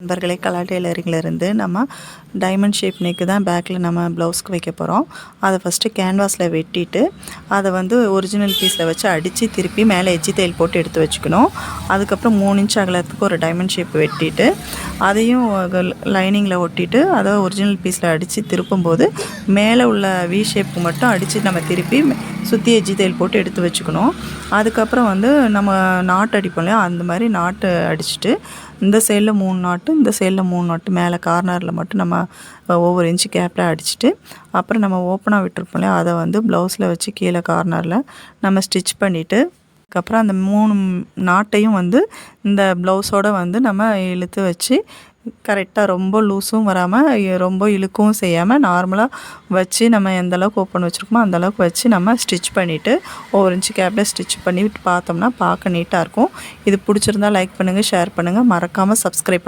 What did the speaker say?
நண்பர்களே, கலா டெய்லரிங்லேருந்து நம்ம diamond shape neck தான் பேக்கில் நம்ம ப்ளவுஸ்க்கு வைக்க போகிறோம். அதை ஃபஸ்ட்டு கேன்வாஸில் வெட்டிட்டு அதை ஒரிஜினல் பீஸில் வச்சு அடித்து திருப்பி மேலே எஜ்ஜி தையல் போட்டு எடுத்து வச்சுக்கணும். அதுக்கப்புறம் 3 இன்ச் அகலத்துக்கு ஒரு டைமண்ட் ஷேப் வெட்டிட்டு அதையும் லைனிங்கில் ஒட்டிட்டு அதை ஒரிஜினல் பீஸில் அடித்து திருப்பும்போது மேலே உள்ள வி ஷேப்புக்கு மட்டும் அடித்து நம்ம திருப்பி சுற்றி எஜ்ஜி தையல் போட்டு எடுத்து வச்சுக்கணும். அதுக்கப்புறம் நம்ம நாட்டு அடிப்போம் இல்லையா, அந்த மாதிரி நாட்டு அடிச்சுட்டு இந்த சைடில் 3 நாட்டு, இந்த சைடில் 3 நாட்டு, மேலே கார்னரில் மட்டும் நம்ம ஒவ்வொரு இன்ச்சு கேப்பில் அடிச்சுட்டு அப்புறம் நம்ம ஓப்பனாக விட்டுருப்போம் இல்லையா, அதை ப்ளவுஸில் வச்சு கீழே கார்னரில் நம்ம ஸ்டிச் பண்ணிவிட்டு அதுக்கப்புறம் அந்த 3 நாட்டையும் இந்த ப்ளவுஸோடு நம்ம இழுத்து வச்சு கரெக்டாக ரொம்ப லூஸும் வராமல் ரொம்ப இழுக்கவும் செய்யாமல் நார்மலாக வச்சு நம்ம எந்த அளவுக்கு ஓப்பன் வச்சுருக்கோமோ அந்தளவுக்கு வச்சு நம்ம ஸ்டிச் பண்ணிவிட்டு ஒவ்வொரு இன்ச்சு கேப்பில் ஸ்டிச் பண்ணிவிட்டு பார்த்தோம்னா பார்க்க நீட்டாக இருக்கும். இது பிடிச்சிருந்தால் லைக் பண்ணுங்கள், ஷேர் பண்ணுங்கள், மறக்காமல் சப்ஸ்கிரைப்